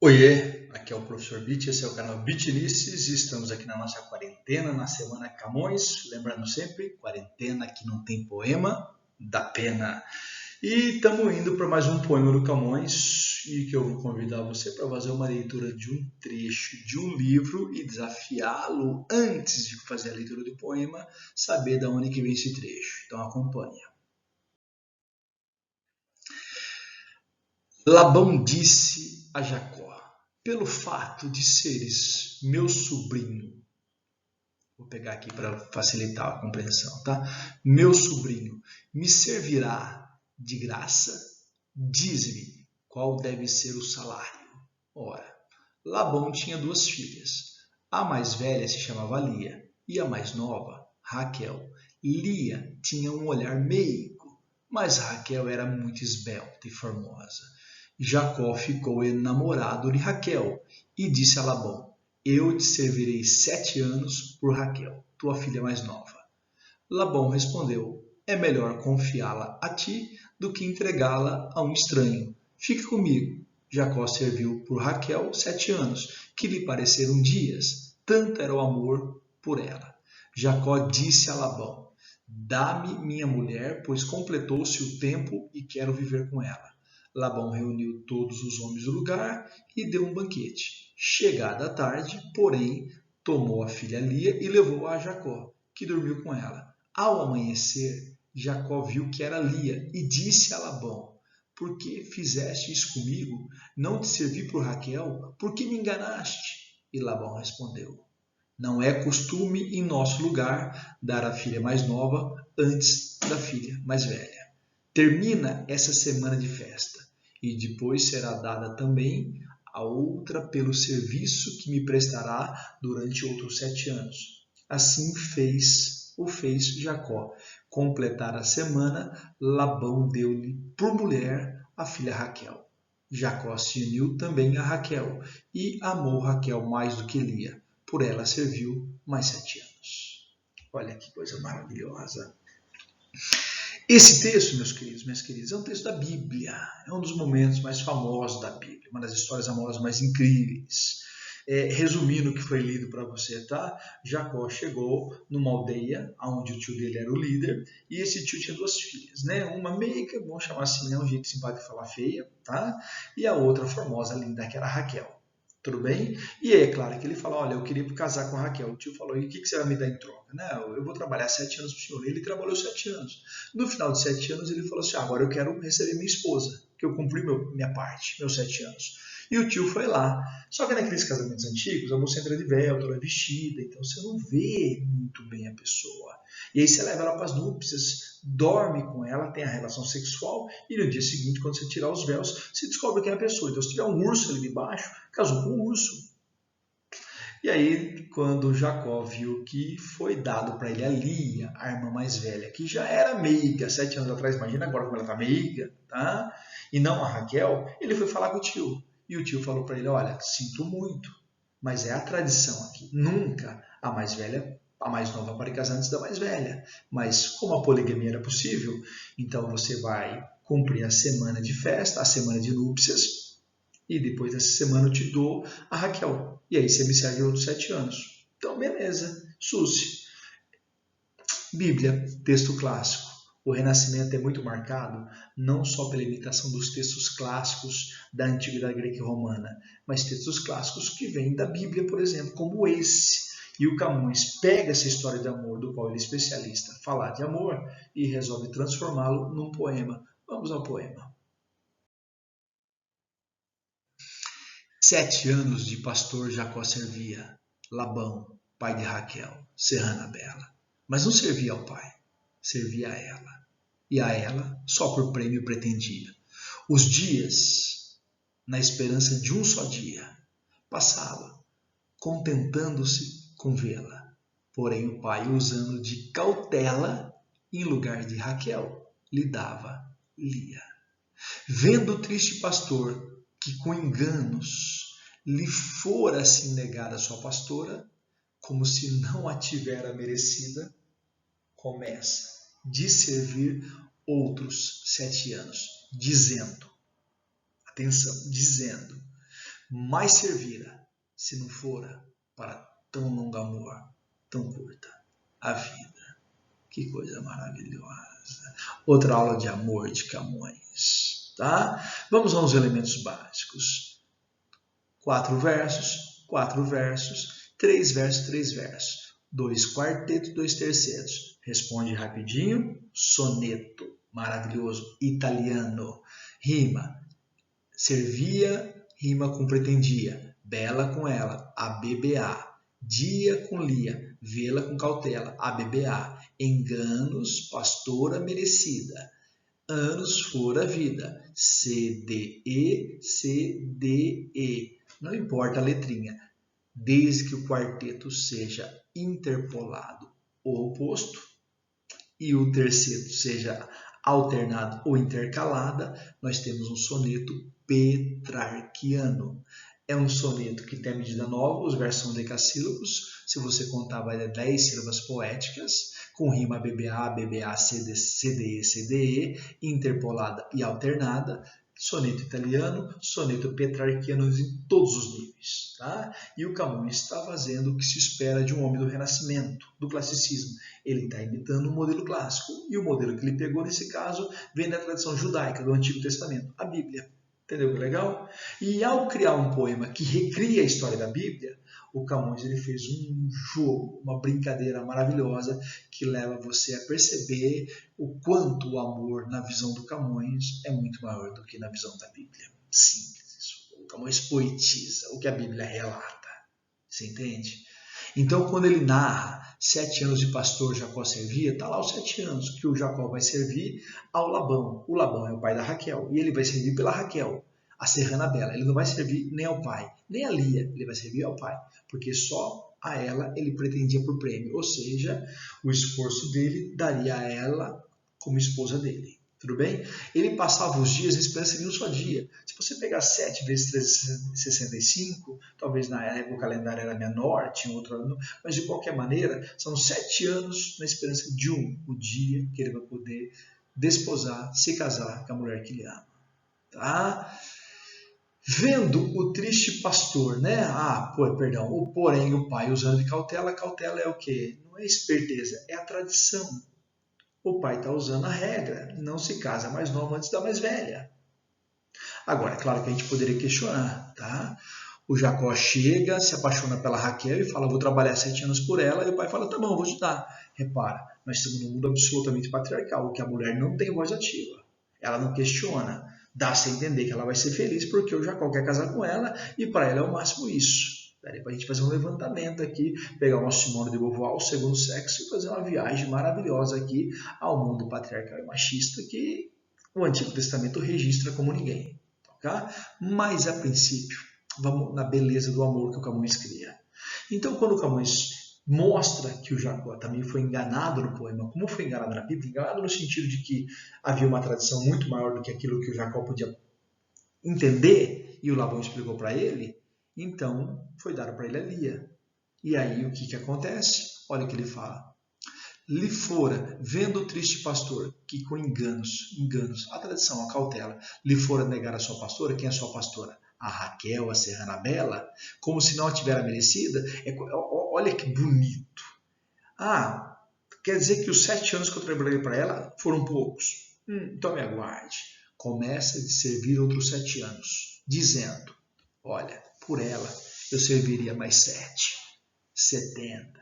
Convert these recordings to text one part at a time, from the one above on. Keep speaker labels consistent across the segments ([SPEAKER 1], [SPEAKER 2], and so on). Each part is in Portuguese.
[SPEAKER 1] Oiê, aqui é o professor Bit, esse é o canal Bitnices e estamos aqui na nossa quarentena, na Semana Camões, lembrando sempre, quarentena que não tem poema, dá pena. E estamos indo para mais um poema do Camões e que eu vou convidar você para fazer uma leitura de um trecho de um livro e desafiá-lo antes de fazer a leitura do poema, saber de onde que vem esse trecho. Então acompanha. Labão disse a Jacó: pelo fato de seres meu sobrinho, vou pegar aqui para facilitar a compreensão, tá? Meu sobrinho me servirá de graça? Dize-me qual deve ser o salário. Ora, Labão tinha duas filhas. A mais velha se chamava Lia e a mais nova, Raquel. Lia tinha um olhar meigo, mas Raquel era muito esbelta e formosa. Jacó ficou enamorado de Raquel e disse a Labão: eu te servirei 7 anos por Raquel, tua filha mais nova. Labão respondeu: é melhor confiá-la a ti do que entregá-la a um estranho. Fique comigo. Jacó serviu por Raquel 7 anos, que lhe pareceram dias, tanto era o amor por ela. Jacó disse a Labão: dá-me minha mulher, pois completou-se o tempo e quero viver com ela. Labão reuniu todos os homens do lugar e deu um banquete. Chegada a tarde, porém, tomou a filha Lia e levou-a a Jacó, que dormiu com ela. Ao amanhecer, Jacó viu que era Lia e disse a Labão: por que fizeste isso comigo? Não te servi por Raquel? Por que me enganaste? E Labão respondeu: não é costume em nosso lugar dar a filha mais nova antes da filha mais velha. Termina essa semana de festa, e depois será dada também a outra pelo serviço que me prestará durante outros 7 anos. Assim fez Jacó. Completar a semana, Labão deu-lhe por mulher a filha Raquel. Jacó se uniu também a Raquel e amou Raquel mais do que Lia. Por ela serviu mais 7 anos. Olha que coisa maravilhosa. Esse texto, meus queridos, minhas queridas, é um texto da Bíblia. É um dos momentos mais famosos da Bíblia, uma das histórias amorosas mais incríveis. Resumindo o que foi lido para você, tá? Jacó chegou numa aldeia onde o tio dele era o líder e esse tio tinha duas filhas, né? Uma meiga, vamos chamar assim, né? Um jeito simpático de falar, feia, tá? E a outra formosa, linda, que era a Raquel. Tudo bem? E aí, é claro que ele fala: olha, eu queria casar com a Raquel. O tio falou: e o que você vai me dar em troca? Não, eu vou trabalhar 7 anos para o senhor. Ele trabalhou 7 anos. No final de 7 anos, ele falou assim: agora eu quero receber minha esposa, que eu cumpri minha parte, meus 7 anos. E o tio foi lá. Só que naqueles casamentos antigos, a moça entra de véu, ela é vestida, então você não vê muito bem a pessoa. E aí você leva ela para as núpcias, dorme com ela, tem a relação sexual, e no dia seguinte, quando você tirar os véus, você descobre quem é a pessoa. Então, se tiver um urso ali debaixo, casou com um urso. E aí, quando Jacó viu que foi dado para ele a Lia, a irmã mais velha, que já era meiga 7 anos atrás, imagina agora como ela está meiga, tá? E não a Raquel, ele foi falar com o tio. E o tio falou para ele: olha, sinto muito, mas é a tradição aqui. Nunca a mais nova pode casar antes da mais velha. Mas como a poligamia era possível, então você vai cumprir a semana de festa, a semana de núpcias, e depois dessa semana eu te dou a Raquel. E aí você me serve outros 7 anos. Então, beleza. Susse. Bíblia, texto clássico. O Renascimento é muito marcado não só pela imitação dos textos clássicos da Antiguidade Grega e Romana, mas textos clássicos que vêm da Bíblia, por exemplo, como esse. E o Camões pega essa história de amor, do qual ele é especialista, falar de amor, e resolve transformá-lo num poema. Vamos ao poema. 7 anos de pastor Jacó servia Labão, pai de Raquel, serrana bela. Mas não servia ao pai, servia a ela. E a ela só por prêmio pretendia. Os dias, na esperança de um só dia, passava, contentando-se com vê-la. Porém o pai, usando de cautela, em lugar de Raquel, lhe dava Lia. Vendo o triste pastor que com enganos lhe fora assim negada sua pastora, como se não a tivera merecida, começa de servir outros 7 anos, dizendo, atenção, dizendo: mais servira, se não fora para tão longo amor, tão curta a vida. Que coisa maravilhosa. Outra aula de amor de Camões, tá? Vamos aos elementos básicos. 4 versos, 3 versos, 3 versos. 2 quartetos, 2 tercetos. Responde rapidinho. Soneto, maravilhoso, italiano. Rima, servia, rima com pretendia. Bela com ela, ABBA. Dia com lia, vê-la com cautela, ABBA. Enganos, pastora merecida. Anos fora a vida, CDE, CDE. Não importa a letrinha, desde que o quarteto seja interpolado ou oposto e o terceto seja alternado ou intercalada, nós temos um soneto petrarquiano. É um soneto que tem a medida nova, os versos são decassílabos. Se você contar, vai dar 10 sílabas poéticas, com rima BBA, BBA, CDE, CDE, interpolada e alternada. Soneto italiano, soneto petrarquiano em todos os níveis. Tá? E o Camões está fazendo o que se espera de um homem do Renascimento, do classicismo. Ele está imitando o modelo clássico. E o modelo que ele pegou, nesse caso, vem da tradição judaica, do Antigo Testamento, a Bíblia. Entendeu que legal? E ao criar um poema que recria a história da Bíblia, o Camões ele fez um jogo, uma brincadeira maravilhosa que leva você a perceber o quanto o amor na visão do Camões é muito maior do que na visão da Bíblia. Simples. O Camões poetiza o que a Bíblia relata. Você entende? Então, quando ele narra 7 anos de pastor Jacó servia, está lá os 7 anos que o Jacó vai servir ao Labão. O Labão é o pai da Raquel e ele vai servir pela Raquel, a serrana bela. Ele não vai servir nem ao pai, nem a Lia, ele vai servir ao pai, porque só a ela ele pretendia por prêmio, ou seja, o esforço dele daria a ela como esposa dele. Tudo bem? Ele passava os dias na esperança de um só dia. Se você pegar 7 vezes 365, talvez na época o calendário era menor, tinha outro ano, mas de qualquer maneira, são 7 anos na esperança de o dia que ele vai poder desposar, se casar com a mulher que ele ama. Tá? Vendo o triste pastor, né? Porém o pai usando de cautela. Cautela é o quê? Não é esperteza, é a tradição. O pai está usando a regra, não se casa mais nova antes da mais velha. Agora, é claro que a gente poderia questionar, tá? O Jacó chega, se apaixona pela Raquel e fala, vou trabalhar 7 anos por ela, e o pai fala, tá bom, vou te dar. Repara, nós estamos num mundo absolutamente patriarcal, que a mulher não tem voz ativa. Ela não questiona, dá-se a entender que ela vai ser feliz porque o Jacó quer casar com ela, e para ela é o máximo isso. Daria para a gente fazer um levantamento aqui, pegar uma Simone de Beauvoir, o segundo sexo, e fazer uma viagem maravilhosa aqui ao mundo patriarcal e machista que o Antigo Testamento registra como ninguém. Tá? Mas, a princípio, vamos na beleza do amor que o Camões cria. Então, quando o Camões mostra que o Jacó também foi enganado no poema, como foi enganado na Bíblia, enganado no sentido de que havia uma tradição muito maior do que aquilo que o Jacó podia entender, e o Labão explicou para ele, então foi dado para ele a Lia. E aí o que acontece? Olha o que ele fala. Lhe fora, vendo o triste pastor, que com enganos, a tradição, a cautela, lhe fora negar a sua pastora. Quem é a sua pastora? A Raquel, a serrana bela, como se não a tivera merecida. Olha que bonito. Quer dizer que os 7 anos que eu trabalhei para ela foram poucos. Então me aguarde. Começa de servir outros 7 anos, dizendo, olha, por ela eu serviria mais 7, 70,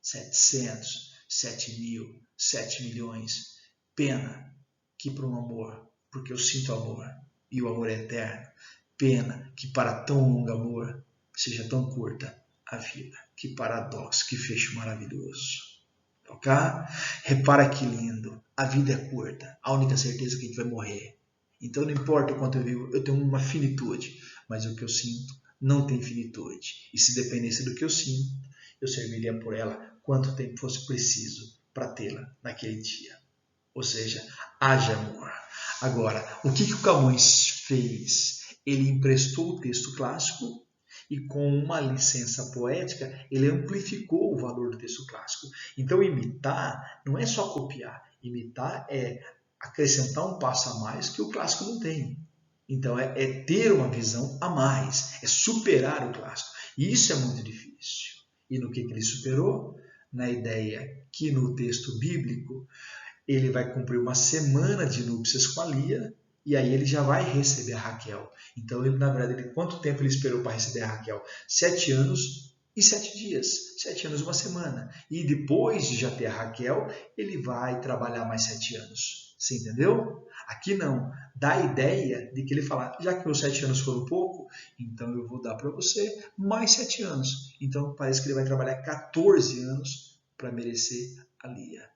[SPEAKER 1] 700, 7 mil, 7 milhões. Pena que para um amor, porque eu sinto amor e o amor é eterno, pena que para tão longo amor seja tão curta a vida. Que paradoxo, que fecho maravilhoso. Ok? Repara que lindo, a vida é curta, a única certeza é que a gente vai morrer. Então não importa o quanto eu vivo, eu tenho uma finitude, mas o que eu sinto não tem finitude. E se dependesse do que eu sinto, eu serviria por ela quanto tempo fosse preciso para tê-la naquele dia. Ou seja, haja amor. Agora, o que o Camões fez? Ele emprestou o texto clássico e com uma licença poética, ele amplificou o valor do texto clássico. Então, imitar não é só copiar. Imitar é acrescentar um passo a mais que o clássico não tem. Então é ter uma visão a mais, é superar o clássico. E isso é muito difícil. E no que ele superou? Na ideia que no texto bíblico ele vai cumprir uma semana de núpcias com a Lia, e aí ele já vai receber a Raquel. Então, ele, na verdade, quanto tempo ele esperou para receber a Raquel? 7 anos e 7 dias. 7 anos e uma semana. E depois de já ter a Raquel, ele vai trabalhar mais 7 anos. Você entendeu? Aqui não. Dá a ideia de que ele fala, já que meus 7 anos foram pouco, então eu vou dar para você mais 7 anos. Então, parece que ele vai trabalhar 14 anos para merecer a Lia.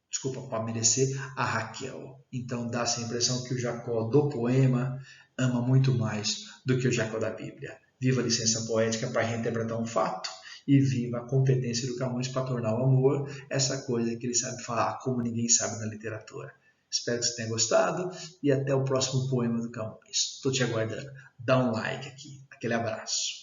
[SPEAKER 1] Desculpa, para merecer a Raquel. Então dá essa impressão que o Jacó do poema ama muito mais do que o Jacó da Bíblia. Viva a licença poética para reinterpretar um fato e viva a competência do Camões para tornar o amor essa coisa que ele sabe falar como ninguém sabe na literatura. Espero que você tenha gostado e até o próximo poema do Camões. Estou te aguardando. Dá um like aqui. Aquele abraço.